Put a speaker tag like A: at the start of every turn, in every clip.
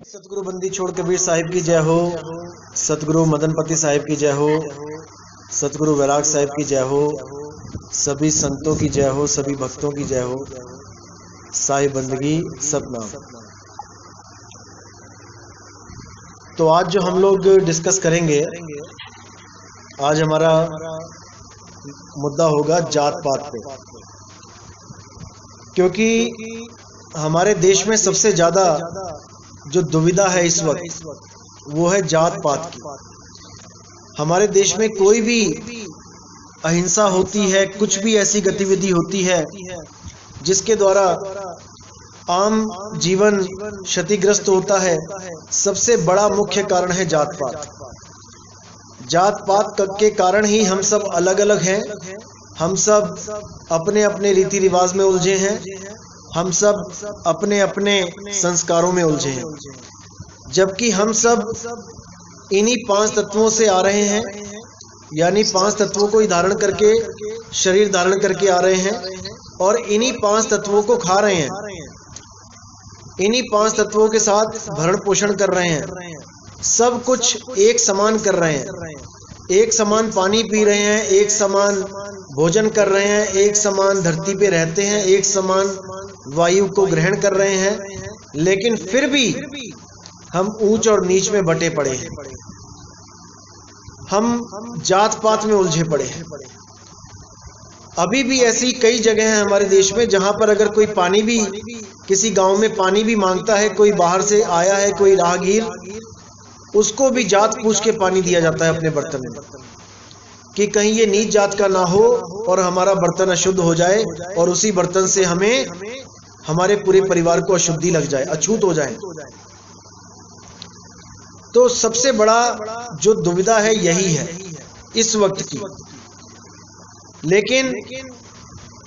A: सतगुरु बंदी छोड़ कबीर साहिब की जय हो। सतगुरु मदनपति साहिब की जय हो। सतगुरु वैराग साहिब की जय हो। सभी संतों की जय हो, सभी भक्तों की जय हो। साहिब बंदगी सतनाम। तो आज जो हम लोग डिस्कस करेंगे, आज हमारा मुद्दा होगा जात पात पे, क्योंकि हमारे देश में सबसे ज्यादा जो दुविधा है इस वक्त वो है जात पात की। हमारे देश में कोई भी अहिंसा होती है, कुछ भी ऐसी गतिविधि होती है जिसके द्वारा आम जीवन क्षतिग्रस्त होता है, सबसे बड़ा मुख्य कारण है जात पात। जात पात के कारण ही हम सब अलग अलग हैं, हम सब अपने अपने रीति रिवाज में उलझे हैं, हम सब अपने अपने संस्कारों में उलझे हैं, जबकि हम सब इन्हीं 5 तत्वों से आ रहे हैं, यानी 5 तत्वों को ही धारण करके शरीर धारण करके आ रहे हैं और इन्हीं 5 तत्वों को खा रहे हैं, इन्हीं 5 तत्वों के साथ भरण पोषण कर रहे हैं, सब कुछ एक समान कर रहे हैं, एक समान पानी पी रहे हैं, एक समान भोजन कर रहे हैं, एक समान धरती पे रहते हैं, एक समान वायु को ग्रहण कर रहे हैं, लेकिन फिर भी हम ऊंच और नीच में बटे पड़े हैं, हम जात पात में उलझे पड़े हैं। अभी भी ऐसी कई जगह हैं हमारे देश में जहां पर अगर कोई पानी भी, किसी गांव में पानी भी मांगता है, कोई बाहर से आया है, कोई राहगीर, उसको भी जात पूछ के पानी दिया जाता है अपने बर्तन में, कि कहीं ये नीच जात का ना हो और हमारा बर्तन अशुद्ध हो जाए और उसी बर्तन से हमें हमारे पूरे परिवार को अशुद्धि लग जाए, अछूत हो जाए। तो सबसे बड़ा जो दुविधा है यही है इस वक्त की। लेकिन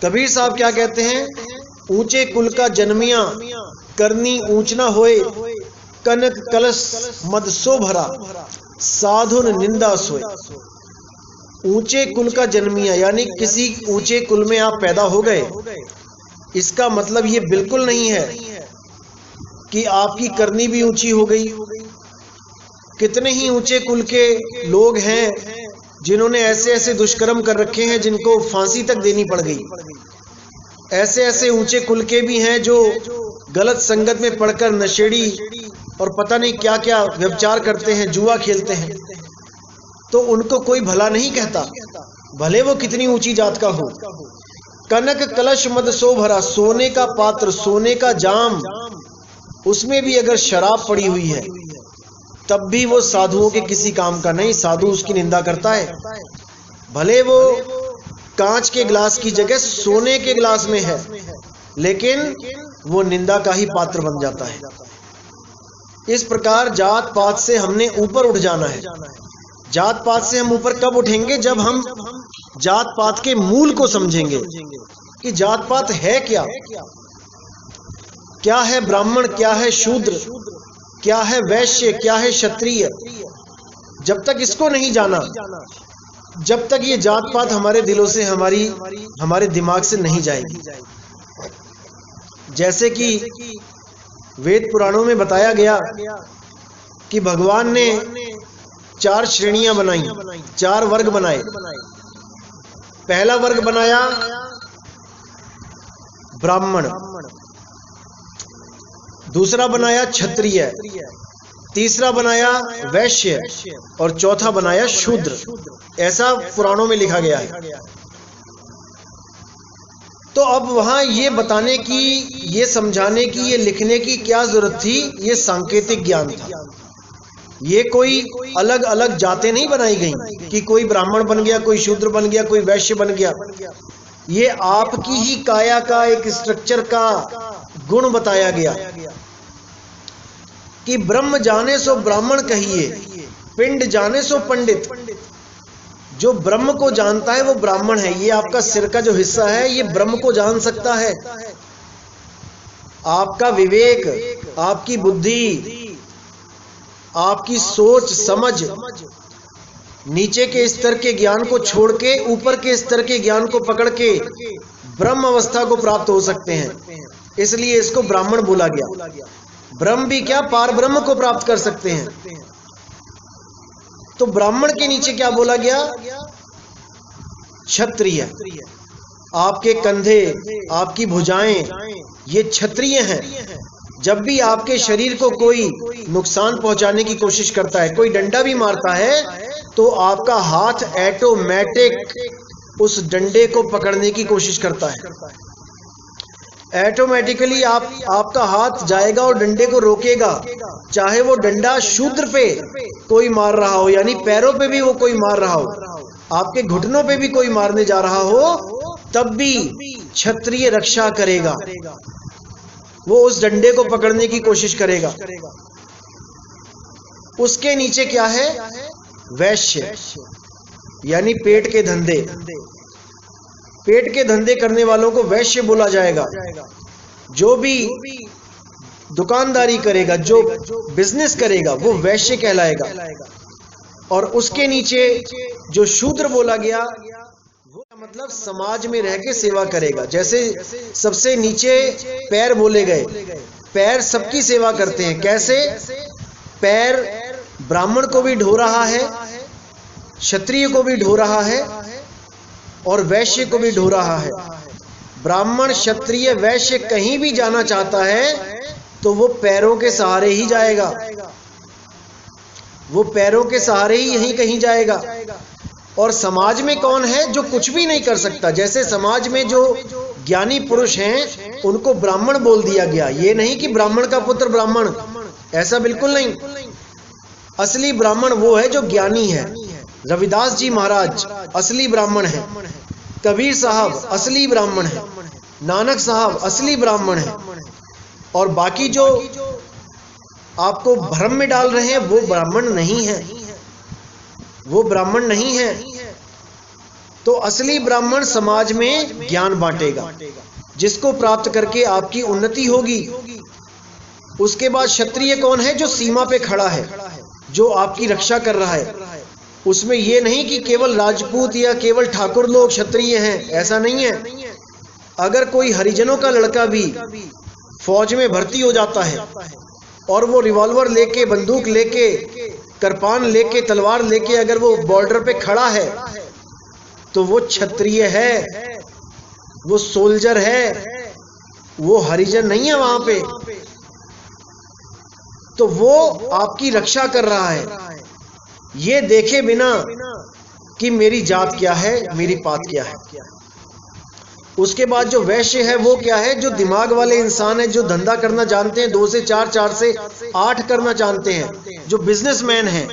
A: कबीर साहब क्या कहते हैं, ऊंचे कुल का जन्मिया करनी ऊंच ना होए, कनक कलश मद सो भरा साधुन निंदा सोए। ऊंचे कुल का जन्मिया यानी किसी ऊंचे कुल में आप पैदा हो गए, इसका मतलब ये बिल्कुल नहीं है कि आपकी करनी भी ऊंची हो गई। कितने ही ऊंचे कुल के लोग हैं जिन्होंने ऐसे ऐसे दुष्कर्म कर रखे हैं जिनको फांसी तक देनी पड़ गई। ऐसे ऐसे ऊंचे कुल के भी हैं जो गलत संगत में पड़कर नशेड़ी और पता नहीं क्या क्या व्यभिचार करते हैं, जुआ खेलते हैं, तो उनको कोई भला नहीं कहता, भले वो कितनी ऊंची जात का हो। कनक कलश मद सो भरा, सोने का पात्र, सोने का जाम, उसमें भी अगर शराब पड़ी हुई है तब भी वो साधुओं के किसी काम का नहीं, साधु उसकी निंदा करता है। भले वो कांच के गिलास की जगह सोने के गिलास में है, लेकिन वो निंदा का ही पात्र बन जाता है। इस प्रकार जात पात से हमने ऊपर उठ जाना है। जात पात से हम ऊपर कब उठेंगे, जब हम जात पात के मूल को समझेंगे कि जात पात है क्या, क्या है ब्राह्मण, क्या है शूद्र, क्या है वैश्य, क्या है क्षत्रिय। जब तक इसको नहीं जाना, जब तक ये जात पात हमारे दिलों से, हमारे दिमाग से नहीं जाएगी। जैसे कि वेद पुराणों में बताया गया कि भगवान ने 4 श्रेणियां बनाई, 4 वर्ग बनाए। पहला वर्ग बनाया ब्राह्मण, दूसरा बनाया क्षत्रिय, तीसरा बनाया वैश्य और चौथा बनाया शूद्र। ऐसा पुराणों में लिखा गया है। तो अब वहां ये बताने की, ये समझाने की, ये लिखने की क्या जरूरत थी, ये सांकेतिक ज्ञान था। ये कोई अलग अलग जातें नहीं बनाई गई कि कोई ब्राह्मण बन गया, कोई शूद्र बन गया, कोई वैश्य बन गया। ये आपकी ही काया का एक स्ट्रक्चर का गुण बताया गया कि ब्रह्म जाने सो ब्राह्मण कहिए, पिंड जाने सो पंडित। जो ब्रह्म को जानता है वो ब्राह्मण है। ये आपका सिर का जो हिस्सा है ये ब्रह्म को जान सकता है। आपका विवेक, आपकी बुद्धि, आपकी सोच समझ नीचे के स्तर के ज्ञान को छोड़ के ऊपर के स्तर के ज्ञान को पकड़ के ब्रह्म अवस्था को प्राप्त हो सकते हैं। इसलिए इसको ब्राह्मण बोला गया। ब्रह्म भी क्या, पार ब्रह्म को प्राप्त कर सकते हैं। तो ब्राह्मण के नीचे क्या बोला गया? क्षत्रिय। आपके कंधे, आपकी भुजाएं, ये क्षत्रिय हैं। जब भी आपके शरीर को कोई नुकसान पहुंचाने की कोशिश करता है, कोई डंडा भी मारता है, तो आपका हाथ ऑटोमेटिक उस डंडे को पकड़ने की कोशिश करता है। ऑटोमेटिकली आपका हाथ जाएगा और डंडे को रोकेगा, चाहे वो डंडा शूद्र पे कोई मार रहा हो, यानी पैरों पे भी वो कोई मार रहा हो, आपके घुटनों पे भी कोई मारने जा रहा हो, तब भी क्षत्रिय रक्षा करेगा, वो उस डंडे को पकड़ने की कोशिश करेगा। उसके नीचे क्या है? वैश्य, यानी पेट के धंधे। पेट के धंधे करने वालों को वैश्य बोला जाएगा। जो भी दुकानदारी करेगा, जो बिजनेस करेगा, वो वैश्य कहलाएगा। और उसके नीचे जो शूद्र बोला गया, वो मतलब समाज में रह के सेवा करेगा। जैसे सबसे नीचे पैर बोले गए, पैर सबकी सेवा करते हैं। कैसे? पैर ब्राह्मण को भी ढो रहा है, क्षत्रिय को भी ढो रहा है, और वैश्य को भी ढो रहा है। ब्राह्मण, क्षत्रिय, वैश्य कहीं भी जाना चाहता है तो वो पैरों के सहारे ही जाएगा, वो पैरों के सहारे ही यहीं कहीं जाएगा। और समाज में कौन है जो कुछ भी नहीं कर सकता? जैसे समाज में जो ज्ञानी पुरुष हैं उनको ब्राह्मण बोल दिया गया। ये नहीं कि ब्राह्मण का पुत्र ब्राह्मण, ऐसा बिल्कुल नहीं। असली ब्राह्मण वो है जो ज्ञानी है। रविदास जी महाराज असली ब्राह्मण है, कबीर साहब असली ब्राह्मण है, नानक साहब असली ब्राह्मण है। और बाकी जो आपको भ्रम में डाल रहे हैं वो ब्राह्मण नहीं है, वो ब्राह्मण नहीं है। तो असली ब्राह्मण समाज में ज्ञान बांटेगा, जिसको प्राप्त करके आपकी उन्नति होगी। उसके बाद क्षत्रिय कौन है? जो सीमा पे खड़ा है, जो आपकी रक्षा कर रहा है। उसमें यह नहीं कि केवल राजपूत या केवल ठाकुर लोग क्षत्रिय हैं, ऐसा नहीं है। अगर कोई हरिजनों का लड़का भी फौज में भर्ती हो जाता है और वो रिवॉल्वर लेके, बंदूक लेके, कृपान लेके, तलवार लेके अगर वो बॉर्डर पे खड़ा है तो वो क्षत्रिय है, वो सोल्जर है, वो हरिजन नहीं है वहां पे। तो वो आपकी रक्षा कर रहा है, ये देखे बिना कि मेरी जात क्या है, मेरी पात क्या है। उसके बाद जो वैश्य है वो क्या है? जो दिमाग वाले इंसान है, जो धंधा करना जानते हैं, 2 से 4, 4 से 8 करना जानते हैं, जो बिजनेसमैन है,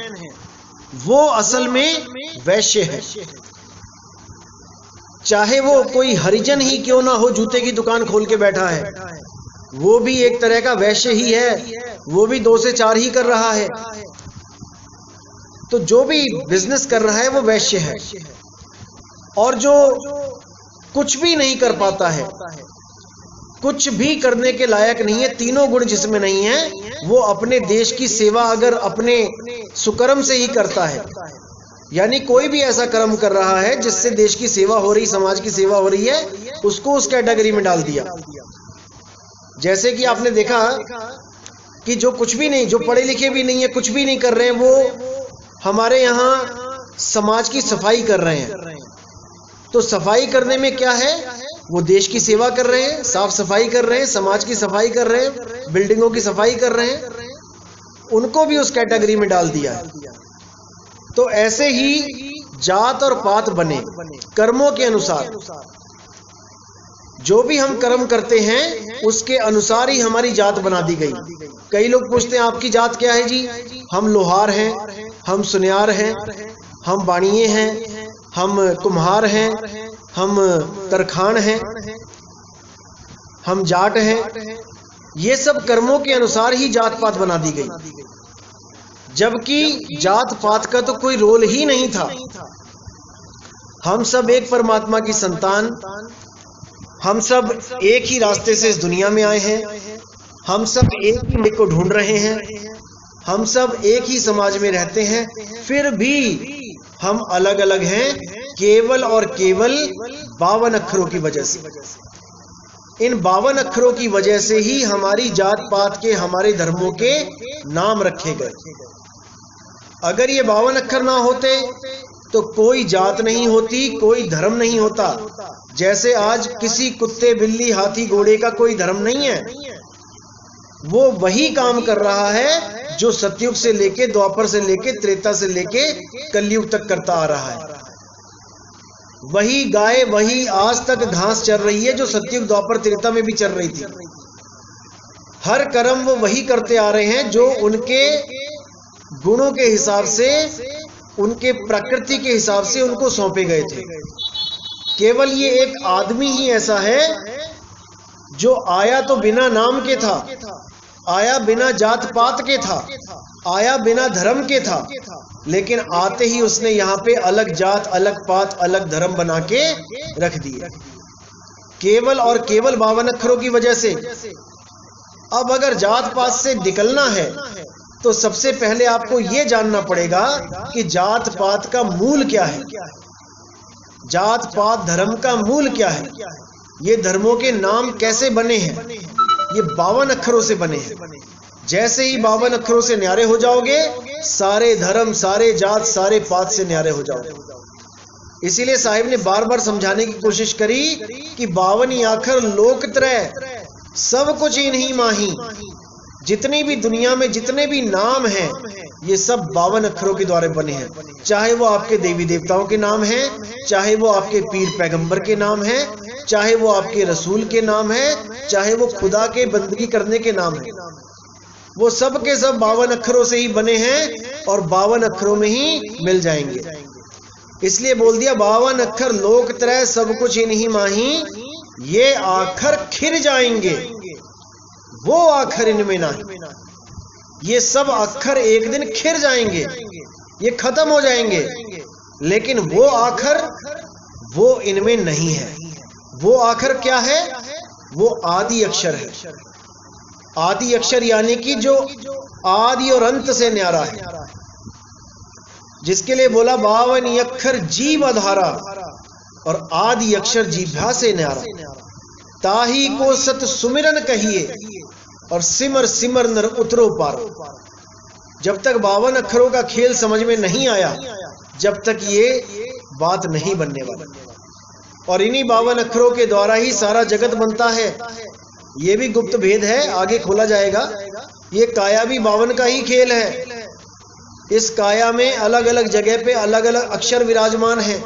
A: वो असल में वैश्य है। चाहे वो कोई हरिजन ही क्यों ना हो, जूते की दुकान खोल के बैठा है, वो भी एक तरह का वैश्य ही है, वो भी 2 से 4 ही कर रहा है। तो जो भी बिजनेस कर रहा है वो वैश्य है। और जो कुछ भी नहीं कर पाता है, कुछ भी करने के लायक नहीं है, तीनों गुण जिसमें नहीं है, वो अपने देश की सेवा अगर अपने सुकर्म से ही करता है, यानी कोई भी ऐसा कर्म कर रहा है जिससे देश की सेवा हो रही, समाज की सेवा हो रही है, उसको उस कैटेगरी में डाल दिया। जैसे कि आपने देखा कि जो कुछ भी नहीं, जो पढ़े लिखे भी नहीं है, कुछ भी नहीं कर रहे हैं, वो हमारे यहाँ समाज की सफाई कर रहे हैं। तो सफाई करने में क्या है? वो देश की सेवा कर रहे हैं, साफ सफाई कर रहे हैं, समाज की सफाई कर रहे हैं, बिल्डिंगों की सफाई कर रहे हैं, उनको भी उस कैटेगरी में डाल दिया है। तो ऐसे ही जात और पात बने कर्मों के अनुसार। जो भी हम कर्म करते हैं उसके अनुसार ही हमारी जात बना दी गई। कई लोग पूछते हैं आपकी जात क्या है जी? हम लोहार हैं, हम सुनियार हैं, हम बाणिये हैं, हम कुम्हार हैं, हम तरखान हैं, हम जाट हैं। ये सब कर्मों के अनुसार ही जात पात बना दी गई, जबकि जात पात का तो कोई रोल ही नहीं था। हम सब एक परमात्मा की संतान, हम सब एक ही रास्ते से इस दुनिया में आए हैं, हम सब एक ही मालिक को ढूंढ रहे हैं, हम सब एक ही समाज में रहते हैं, फिर भी हम अलग अलग हैं, केवल और केवल 52 अक्षरों की वजह से। इन 52 अक्षरों की वजह से ही हमारी जात पात के, हमारे धर्मों के नाम रखे गए। अगर ये 52 अक्षर ना होते तो कोई जात नहीं होती, कोई धर्म नहीं होता। जैसे आज किसी कुत्ते, बिल्ली, हाथी, घोड़े का कोई धर्म नहीं है, वो वही काम कर रहा है जो सतयुग से लेके, द्वापर से लेके, त्रेता से लेके कलयुग तक करता आ रहा है। वही गाय, वही आज तक घास चर रही है जो सतयुग, द्वापर, त्रेता में भी चल रही थी। हर कर्म वो वही करते आ रहे हैं जो उनके गुणों के हिसाब से, उनके प्रकृति के हिसाब से उनको सौंपे गए थे। केवल ये एक आदमी ही ऐसा है जो आया तो बिना नाम के था, आया बिना जात पात के था, आया बिना धर्म के था, लेकिन आते ही उसने यहाँ पे अलग जात, अलग पात, अलग धर्म बना के रख दिए, केवल और केवल 52 अक्षरों की वजह से। अब अगर जात पात से निकलना है तो सबसे पहले आपको यह जानना पड़ेगा कि जात पात का मूल क्या है, जात पात धर्म का मूल क्या है, ये धर्मों के नाम कैसे बने हैं। ये 52 अक्षरों से बने हैं। जैसे ही 52 अक्षरों से न्यारे हो जाओगे, सारे धर्म, सारे जात, सारे पात से न्यारे हो जाओगे। इसीलिए साहिब ने बार बार समझाने की कोशिश करी कि 52 आखर लोकत्रय, सब कुछ इन्हीं माही। जितनी भी दुनिया में जितने भी नाम हैं, ये सब 52 अक्षरों के द्वारा बने हैं। चाहे वो आपके देवी देवताओं के नाम हैं, चाहे वो आपके पीर पैगंबर के नाम हैं, चाहे वो आपके रसूल के नाम हैं, चाहे वो खुदा के बंदगी करने के नाम हैं, वो सब के सब 52 अक्षरों से ही बने हैं और 52 अक्षरों में ही मिल जाएंगे। इसलिए बोल दिया 52 अक्षर लोकत्रय, सब कुछ इन्हीं माही, ये आखर खिर जाएंगे, वो आखर इनमें नहीं। ये सब अक्षर एक दिन खिर जाएंगे, ये खत्म हो जाएंगे, लेकिन वो आखर, वो इनमें नहीं है। वो आखर क्या है? वो आदि अक्षर है। आदि अक्षर यानी कि जो आदि और अंत से न्यारा है, जिसके लिए बोला 52 अक्षर जीव आधारा, और आदि अक्षर जीभा से न्यारा। ताही को सत सुमिरन कहिए, और सिमर सिमर नर उतरो पारो। जब तक 52 अक्षरों का खेल समझ में नहीं आया, जब तक ये बात नहीं बनने वाली। और इन्हीं 52 अक्षरों के द्वारा ही सारा जगत बनता है। ये भी गुप्त भेद है, आगे खोला जाएगा। ये काया भी 52 का ही खेल है। इस काया में अलग अलग जगह पे अलग अलग अक्षर विराजमान हैं।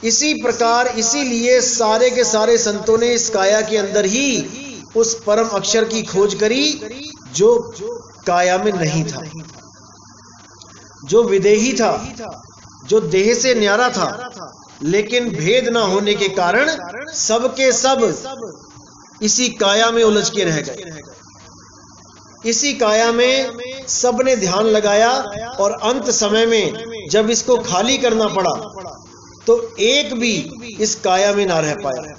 A: इसी प्रकार, इसीलिए सारे के सारे संतों ने इस काया के अंदर ही उस परम अक्षर की खोज करी जो काया में नहीं था, जो विदेही था, जो देह से न्यारा था, लेकिन भेद ना होने के कारण सब के सब इसी काया में उलझ के रह गए। इसी काया में सबने ध्यान लगाया, और अंत समय में जब इसको खाली करना पड़ा तो एक भी इस काया में ना रह पाया।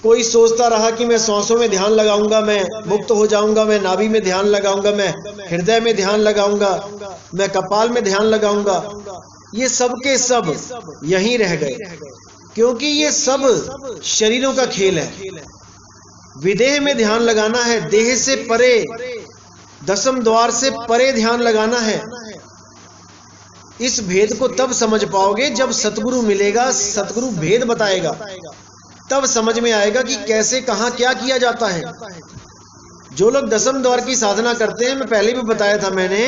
A: कोई सोचता रहा कि मैं सांसों में ध्यान लगाऊंगा, मैं मुक्त हो जाऊंगा, मैं नाभि में ध्यान लगाऊंगा, मैं हृदय में ध्यान लगाऊंगा, मैं कपाल में ध्यान लगाऊंगा। ये सब के सब यहीं रह गए, क्योंकि ये सब शरीरों का खेल है। विदेह में ध्यान लगाना है, देह से परे, दशम द्वार से परे ध्यान लगाना है। इस भेद को तब समझ पाओगे जब सतगुरु मिलेगा, सतगुरु भेद बताएगा, तब समझ में आएगा कि कैसे, कहां, क्या किया जाता है। जो लोग दशम द्वार की साधना करते हैं, मैं पहले भी बताया था मैंने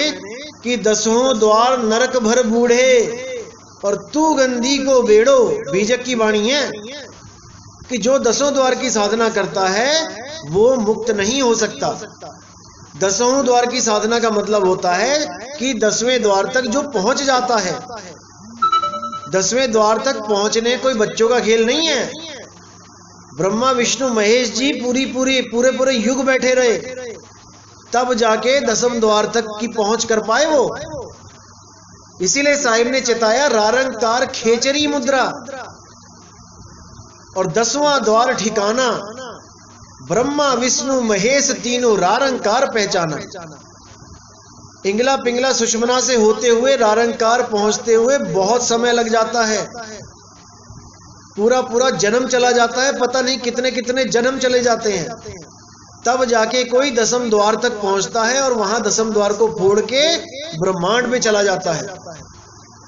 A: कि 10वें द्वार नरक भर बूढ़े और तू गंदी को बेड़ो, बीजक की वाणी है कि जो 10वें द्वार की साधना करता है वो मुक्त नहीं हो सकता। 10वें द्वार की साधना का मतलब होता है कि 10वें द्वार तक जो पहुंच जाता है। 10वें द्वार तक पहुंचने कोई बच्चों का खेल नहीं है। ब्रह्मा विष्णु महेश जी पूरे युग बैठे रहे, तब जाके 10वें द्वार तक की पहुंच कर पाए वो। इसीलिए साहिब ने चिताया रारंकार खेचरी मुद्रा, और 10वां द्वार ठिकाना ब्रह्मा विष्णु महेश तीनों रारंकार पहचाना। इंगला पिंगला सुषमना से होते हुए रारंकार पहुंचते हुए बहुत समय लग जाता है। पूरा पूरा जन्म चला जाता है, पता नहीं कितने कितने जन्म चले जाते हैं, तब जाके कोई दसम द्वार तक पहुंचता है और वहां दसम द्वार को फोड़ के ब्रह्मांड में चला जाता है,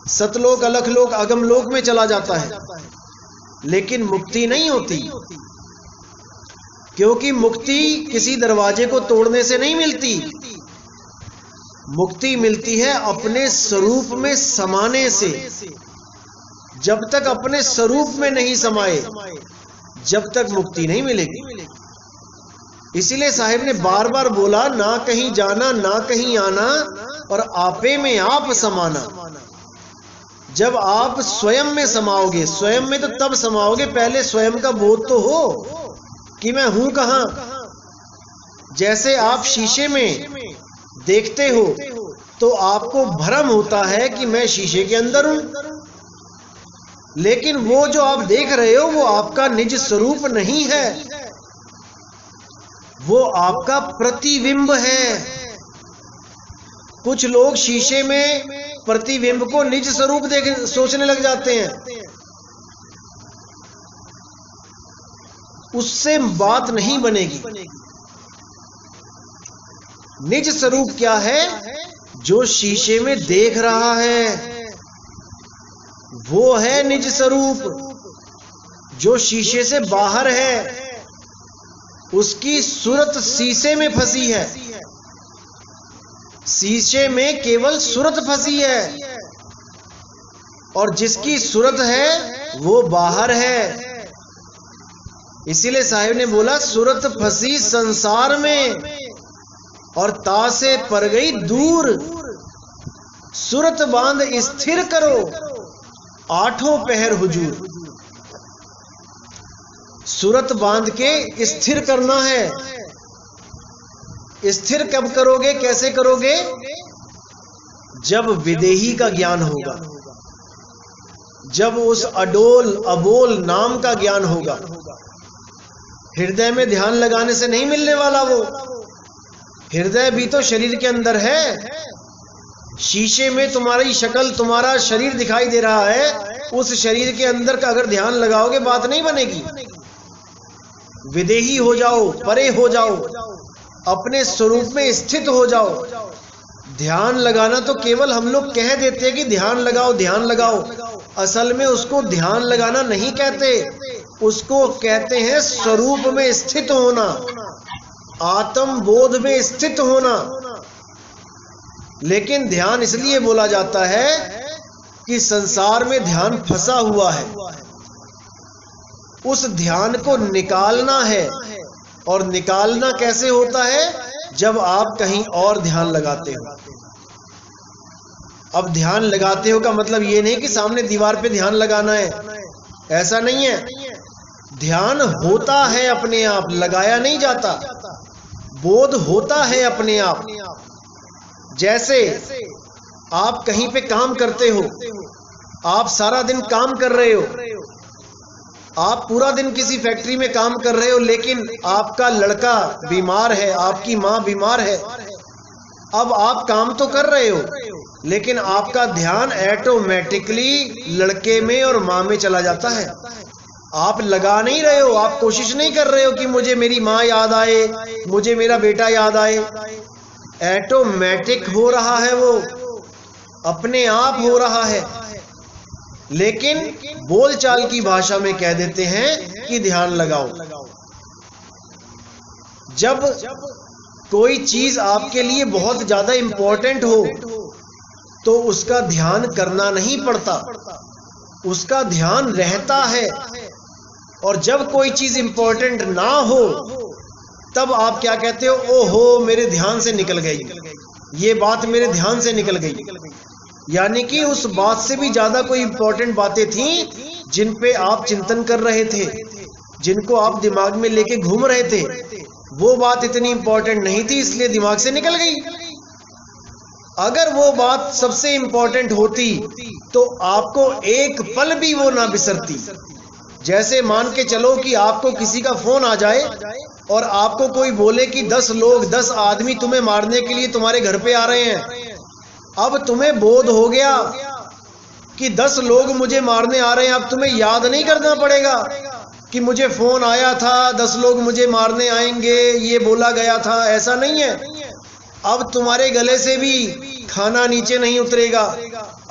A: सतलोक अलखलोक अगमलोक में चला जाता है। लेकिन मुक्ति नहीं होती, क्योंकि मुक्ति किसी दरवाजे को तोड़ने से नहीं मिलती। मुक्ति मिलती है अपने स्वरूप में समाने से। जब तक अपने स्वरूप में नहीं समाए, जब तक मुक्ति नहीं मिलेगी। इसीलिए साहिब ने बार बार बोला, ना कहीं जाना ना कहीं आना और आपे में आप समाना। जब आप स्वयं में समाओगे, स्वयं में तो तब समाओगे, पहले स्वयं का बोध तो हो कि मैं हूं कहां। जैसे आप शीशे में देखते हो तो आपको भ्रम होता है कि मैं शीशे के अंदर हूं, लेकिन वो जो आप देख रहे हो वो आपका निज स्वरूप नहीं है, वो आपका प्रतिबिंब है। कुछ लोग शीशे में प्रतिबिंब को निज स्वरूप देख सोचने लग जाते हैं, उससे बात नहीं बनेगी। निज स्वरूप क्या है? जो शीशे में देख रहा है वो है निज स्वरूप। जो शीशे से बाहर है उसकी सूरत शीशे में फंसी है, शीशे में केवल सूरत फंसी है, और जिसकी सूरत है वो बाहर है। इसीलिए साहिब ने बोला, सूरत फंसी संसार में और ता से पर गई दूर। सूरत बांध स्थिर करो, आठों पहर हुजूर। सूरत बांध के स्थिर करना है। स्थिर कब करोगे, कैसे करोगे? जब विदेही का ज्ञान होगा, जब उस अडोल अबोल नाम का ज्ञान होगा। हृदय में ध्यान लगाने से नहीं मिलने वाला वो। हृदय भी तो शरीर के अंदर है। शीशे में तुम्हारी शक्ल, तुम्हारा शरीर दिखाई दे रहा है, उस शरीर के अंदर का अगर ध्यान लगाओगे बात नहीं बनेगी। विदेही हो जाओ, परे हो जाओ, अपने स्वरूप में स्थित हो जाओ। ध्यान लगाना तो केवल हम लोग कह देते हैं कि ध्यान लगाओ ध्यान लगाओ, असल में उसको ध्यान लगाना नहीं कहते, उसको कहते हैं स्वरूप में स्थित होना, आत्म बोध में स्थित होना। लेकिन ध्यान इसलिए बोला जाता है कि संसार में ध्यान फंसा हुआ है, उस ध्यान को निकालना है। और निकालना कैसे होता है? जब आप कहीं और ध्यान लगाते हो। अब ध्यान लगाते हो का मतलब ये नहीं कि सामने दीवार पे ध्यान लगाना है, ऐसा नहीं है। ध्यान होता है अपने आप, लगाया नहीं जाता। बोध होता है अपने आप। जैसे आप कहीं पे काम करते हो, आप सारा दिन काम कर रहे हो, आप पूरा दिन किसी फैक्ट्री में काम कर रहे हो, लेकिन आपका लड़का बीमार है, आपकी माँ बीमार है। अब आप काम तो कर रहे हो, लेकिन आपका ध्यान ऑटोमेटिकली लड़के में और माँ में चला जाता है। आप लगा नहीं रहे हो, आप कोशिश नहीं कर रहे हो कि मुझे मेरी माँ याद आए, मुझे मेरा बेटा याद आए। ऑटोमेटिक हो रहा है, वो अपने आप हो रहा है। लेकिन बोलचाल की भाषा में कह देते हैं कि ध्यान लगाओ। जब कोई चीज आपके लिए बहुत ज्यादा इंपॉर्टेंट हो तो उसका ध्यान करना नहीं पड़ता, उसका ध्यान रहता है। और जब कोई चीज इंपॉर्टेंट ना हो तब आप क्या कहते हो? ओहो, मेरे ध्यान से निकल गई, ये बात मेरे ध्यान से निकल गई। यानी कि उस बात से भी ज्यादा कोई इंपॉर्टेंट बातें थी जिन पे आप चिंतन कर रहे थे, जिनको आप दिमाग में लेके घूम रहे थे। वो बात इतनी इंपॉर्टेंट नहीं थी, इसलिए दिमाग से निकल गई। अगर वो बात सबसे इंपॉर्टेंट होती तो आपको एक पल भी वो ना बिसरती। जैसे मान के चलो कि आपको किसी का फोन आ जाए और आपको कोई बोले कि 10 लोग 10 आदमी तुम्हें मारने के लिए तुम्हारे घर पे आ रहे हैं। अब तुम्हें बोध हो गया कि 10 लोग मुझे मारने आ रहे हैं। अब तुम्हें याद नहीं करना पड़ेगा कि मुझे फोन आया था, 10 लोग मुझे मारने आएंगे, ये बोला गया था। ऐसा नहीं है। अब तुम्हारे गले से भी खाना नीचे नहीं उतरेगा,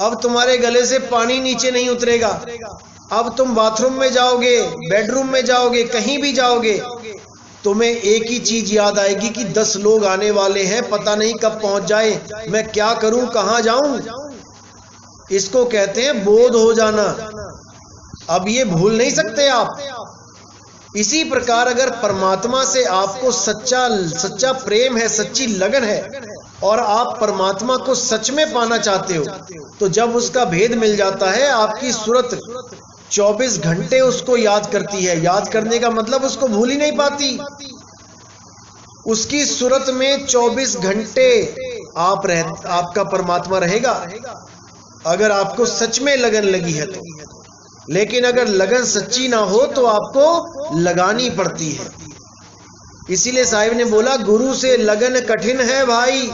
A: अब तुम्हारे गले से पानी नीचे नहीं उतरेगा। अब तुम बाथरूम में जाओगे, बेडरूम में जाओगे, कहीं भी जाओगे, तुम्हें एक ही चीज याद आएगी कि 10 लोग आने वाले हैं, पता नहीं कब पहुंच जाए, मैं क्या करूं, कहां जाऊं। इसको कहते हैं बोध हो जाना। अब ये भूल नहीं सकते आप। इसी प्रकार अगर परमात्मा से आपको सच्चा प्रेम है, सच्ची लगन है, और आप परमात्मा को सच में पाना चाहते हो, तो जब उसका भेद मिल जाता है, आपकी सूरत 24 घंटे उसको याद करती है। याद करने का मतलब उसको भूल ही नहीं पाती। उसकी सूरत में 24 घंटे आपका परमात्मा रहेगा, अगर आपको सच में लगन लगी है तो। लेकिन अगर लगन सच्ची ना हो तो आपको लगानी पड़ती है। इसीलिए साहिब ने बोला, गुरु से लगन कठिन है भाई,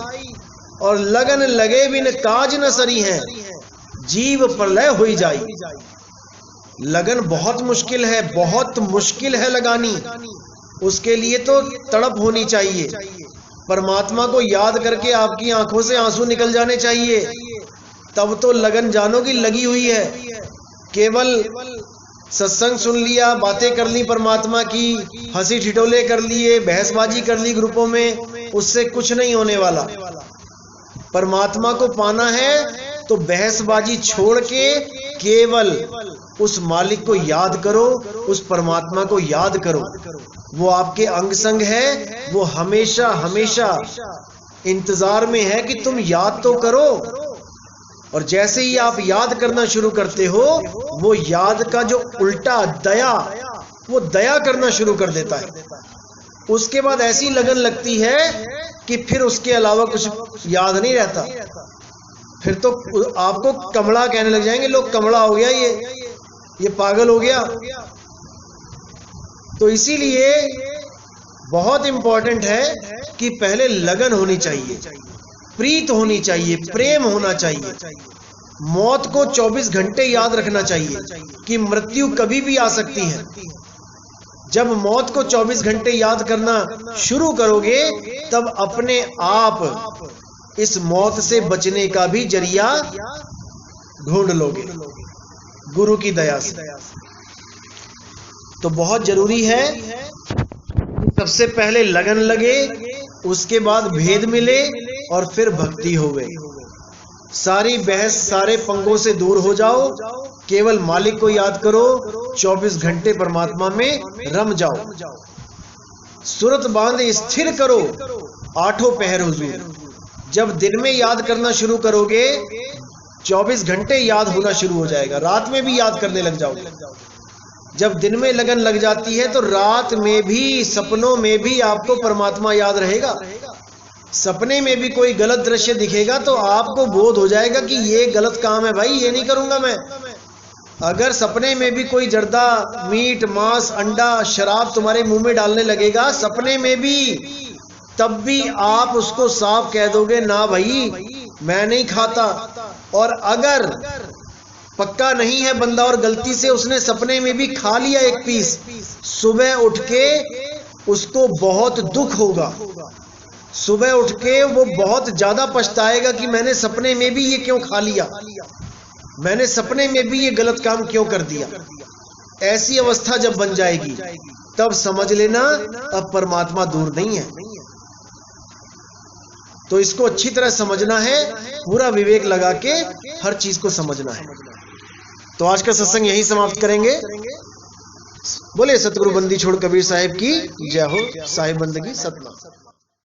A: और लगन लगे बिन काज न सरी है, जीव प्रलय हुई जाई। लगन बहुत मुश्किल है, बहुत मुश्किल है लगानी। उसके लिए तो तड़प होनी चाहिए। परमात्मा को याद करके आपकी आंखों से आंसू निकल जाने चाहिए, तब तो लगन जानो की लगी हुई है। केवल सत्संग सुन लिया, बातें कर ली परमात्मा की, हंसी ठिठोले कर लिए, बहसबाजी कर ली ग्रुपों में, उससे कुछ नहीं होने वाला। परमात्मा को पाना है तो बहसबाजी छोड़ के केवल उस मालिक को याद करो, उस परमात्मा को याद करो। वो आपके अंग संग है, वो हमेशा हमेशा इंतजार में है कि तुम याद तो करो। और जैसे ही आप याद करना शुरू करते हो, वो याद का जो उल्टा दया, वो दया करना शुरू कर देता है। उसके बाद ऐसी लगन लगती है कि फिर उसके अलावा कुछ याद नहीं रहता। फिर तो आपको कमला कहने लग जाएंगे लोग, कमला हो गया ये पागल हो गया। तो इसीलिए बहुत इंपॉर्टेंट है कि पहले लगन होनी चाहिए, प्रीत होनी चाहिए, प्रेम होना चाहिए। मौत को 24 घंटे याद रखना चाहिए कि मृत्यु कभी भी आ सकती है। जब मौत को 24 घंटे याद करना शुरू करोगे, तब अपने आप इस मौत से बचने का भी जरिया ढूंढ लोगे गुरु की दया से। तो बहुत जरूरी है सबसे पहले लगन लगे, उसके बाद भेद मिले, और फिर भक्ति हो गई। सारी बहस, सारे पंगों से दूर हो जाओ, केवल मालिक को याद करो, 24 घंटे परमात्मा में रम जाओ। सूरत बांध स्थिर करो, 8 पहर हुजूर। जब दिन में याद करना शुरू करोगे, 24 घंटे याद होना शुरू हो जाएगा, रात में भी याद करने लग जाओगे। जब दिन में लगन लग जाती है तो रात में भी, सपनों में भी आपको परमात्मा याद रहेगा। सपने में भी कोई गलत दृश्य दिखेगा तो आपको बोध हो जाएगा कि ये गलत काम है भाई, ये नहीं करूंगा मैं। अगर सपने में भी कोई जर्दा, मीट, मांस, अंडा, शराब तुम्हारे मुंह में डालने लगेगा सपने में भी, तब भी आप उसको साफ कह दोगे, ना भाई मैं नहीं खाता। और अगर पक्का नहीं है बंदा और गलती से उसने सपने में भी खा लिया एक पीस, सुबह उठ के उसको बहुत दुख होगा। सुबह उठ के वो बहुत ज्यादा पछताएगा कि मैंने सपने में भी ये क्यों खा लिया, मैंने सपने में भी ये गलत काम क्यों कर दिया। ऐसी अवस्था जब बन जाएगी तब समझ लेना अब परमात्मा दूर नहीं है। तो इसको अच्छी तरह समझना है, पूरा विवेक लगा के हर चीज को समझना है। तो आज का सत्संग यही समाप्त करेंगे। बोले सतगुरु बंदी छोड़ कबीर साहिब की जय हो। साहिब बंदगी सतना।